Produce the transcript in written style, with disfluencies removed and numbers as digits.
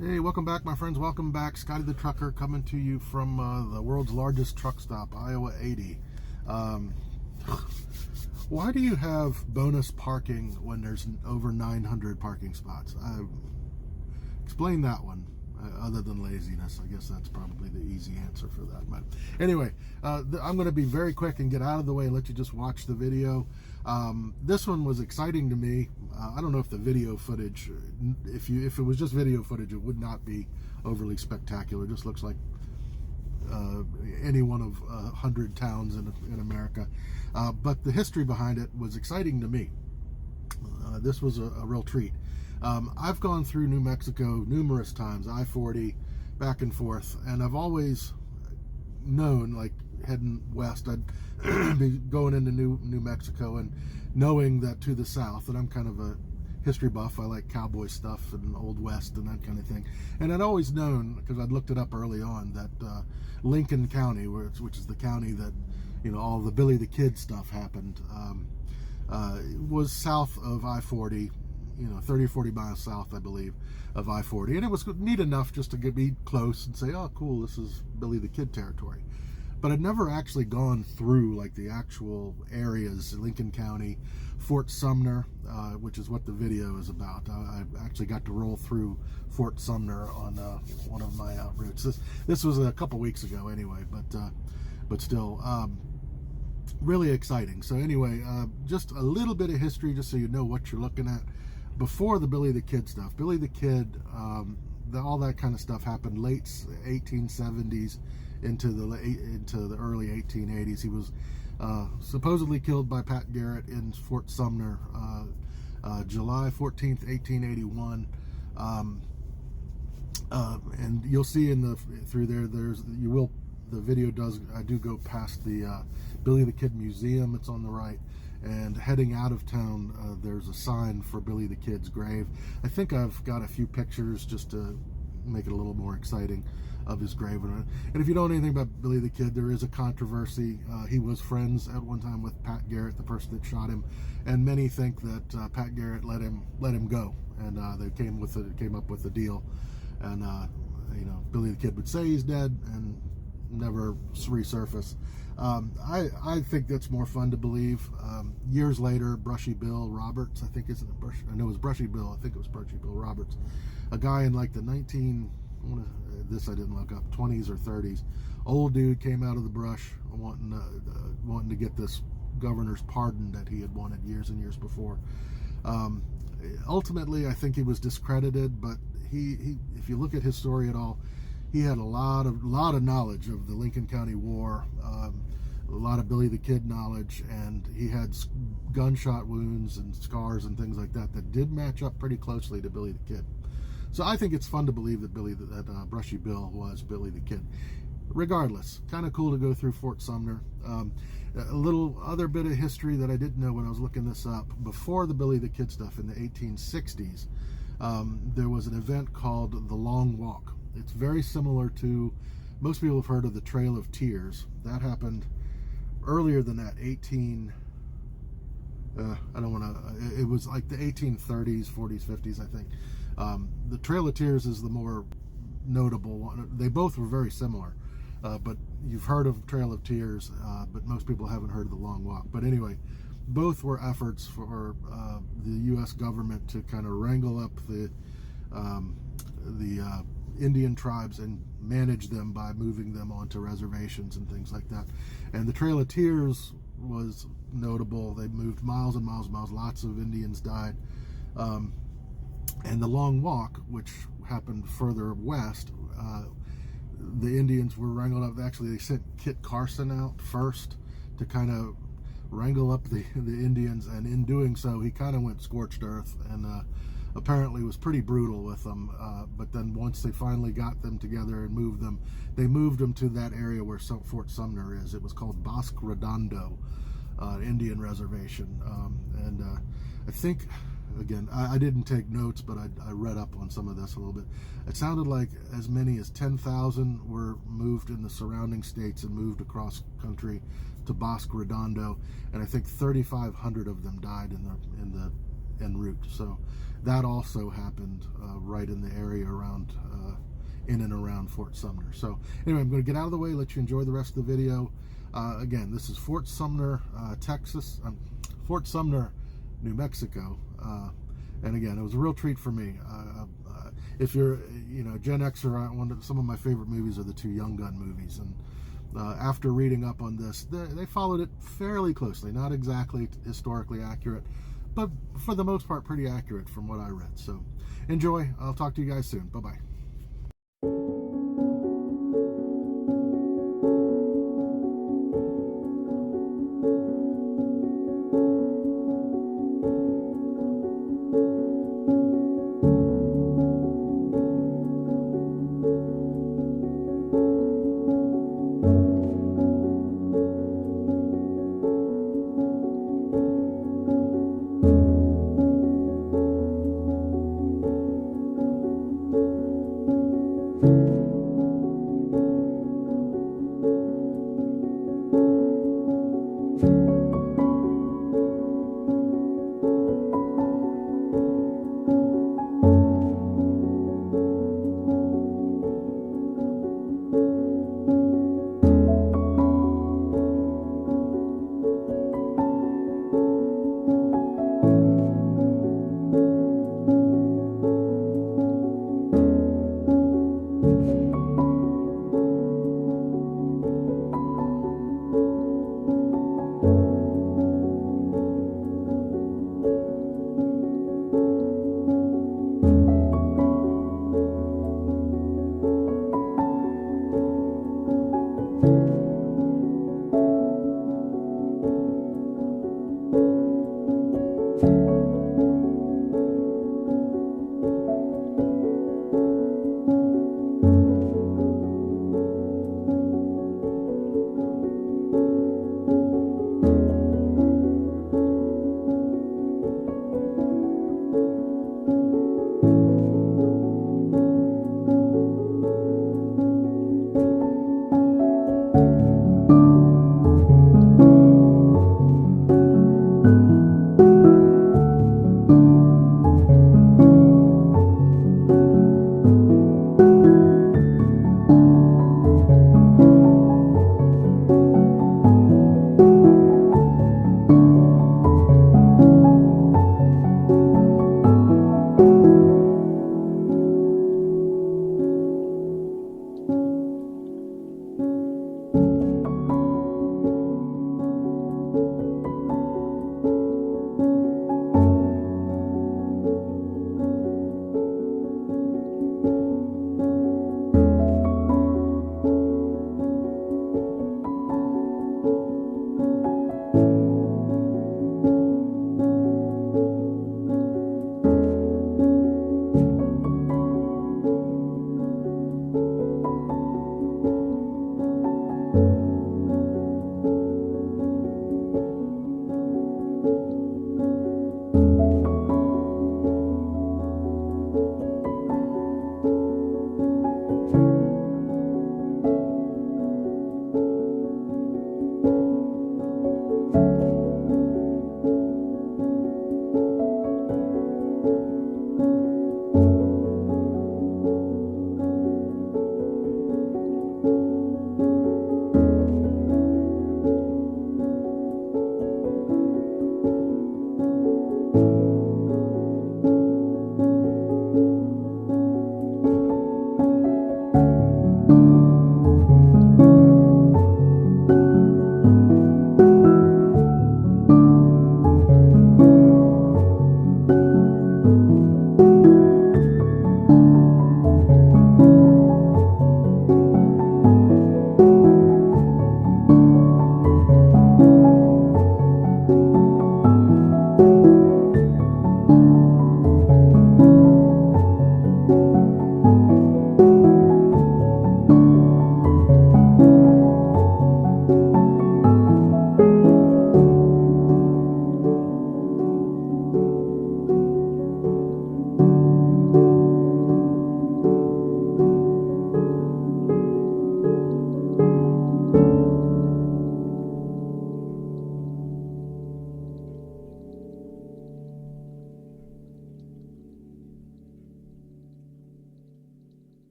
Hey, welcome back, my friends. Welcome back. Scotty the Trucker coming to you from the world's largest truck stop, Iowa 80. Why do you have bonus parking when there's over 900 parking spots? Explain that one. Other than laziness, I guess that's probably the easy answer for that. But anyway, I'm going to be very quick and get out of the way and let you just watch the video. This one was exciting to me. I don't know if the video footage, if it was just video footage, it would not be overly spectacular. It just looks like any one of 100 towns in America. But the history behind it was exciting to me. This was a real treat. I've gone through New Mexico numerous times, I-40, back and forth, and I've always known, like heading west, I'd be going into New Mexico and knowing that to the south, and I'm kind of a history buff, I like cowboy stuff and Old West and that kind of thing, and I'd always known, because I'd looked it up early on, that Lincoln County, which is the county that, you know, all the Billy the Kid stuff happened, was south of I-40, you know, 30 or 40 miles south, I believe, of I-40. And it was neat enough just to be close and say, oh, cool, this is Billy the Kid territory. But I'd never actually gone through, like, the actual areas, Lincoln County, Fort Sumner, which is what the video is about. I actually got to roll through Fort Sumner on one of my routes. This was a couple weeks ago anyway, but still, really exciting. So anyway, just a little bit of history just so you know what you're looking at. Before the Billy the Kid stuff, Billy the Kid, all that kind of stuff happened late 1870s into the early 1880s. He was supposedly killed by Pat Garrett in Fort Sumner, July 14th, 1881. And you'll see through there, the video does, I do go past the Billy the Kid Museum. It's on the right. And heading out of town, there's a sign for Billy the Kid's grave. I think I've got a few pictures just to make it a little more exciting of his grave. And if you don't know anything about Billy the Kid, there is a controversy. He was friends at one time with Pat Garrett, the person that shot him, and many think that Pat Garrett let him go, and they came up with a deal. And you know, Billy the Kid would say he's dead and never resurface. I think that's more fun to believe. Years later, Brushy Bill Roberts, I know it was Brushy Bill Roberts, a guy in like the 20s or 30s, old dude, came out of the brush wanting to get this governor's pardon that he had wanted years and years before. Ultimately, I think he was discredited, but he if you look at his story at all, he had a lot of knowledge of the Lincoln County War, a lot of Billy the Kid knowledge, and he had gunshot wounds and scars and things like that did match up pretty closely to Billy the Kid. So I think it's fun to believe that Brushy Bill was Billy the Kid. Regardless, kind of cool to go through Fort Sumner. A little other bit of history that I didn't know when I was looking this up. Before the Billy the Kid stuff in the 1860s, there was an event called the Long Walk. It's very similar to, most people have heard of the Trail of Tears. That happened earlier than that, it was like the 1830s, 40s, 50s, I think. The Trail of Tears is the more notable one. They both were very similar, but you've heard of Trail of Tears, but most people haven't heard of the Long Walk. But anyway, both were efforts for the U.S. government to kind of wrangle up the Indian tribes and manage them by moving them onto reservations and things like that. And the Trail of Tears was notable. They moved miles and miles and miles. Lots of Indians died. And the Long Walk, which happened further west, the Indians were wrangled up. Actually, they sent Kit Carson out first to kind of wrangle up the Indians, and in doing so, he kind of went scorched earth and apparently was pretty brutal with them. But then once they finally got them together and they moved them to that area where Fort Sumner is. It was called Bosque Redondo Indian Reservation. And I think, again, I didn't take notes, but I read up on some of this a little bit. It sounded like as many as 10,000 were moved in the surrounding states and moved across country to Bosque Redondo, and I think 3,500 of them died in en route. So that also happened right in the area around, in and around Fort Sumner. So anyway, I'm going to get out of the way, let you enjoy the rest of the video. Again, this is Fort Sumner, Texas, Fort Sumner, New Mexico. And again, it was a real treat for me. If you're, Gen Xer, some of my favorite movies are the two Young Gun movies. And after reading up on this, they followed it fairly closely. Not exactly historically accurate, but for the most part, pretty accurate from what I read. So enjoy. I'll talk to you guys soon. Bye-bye.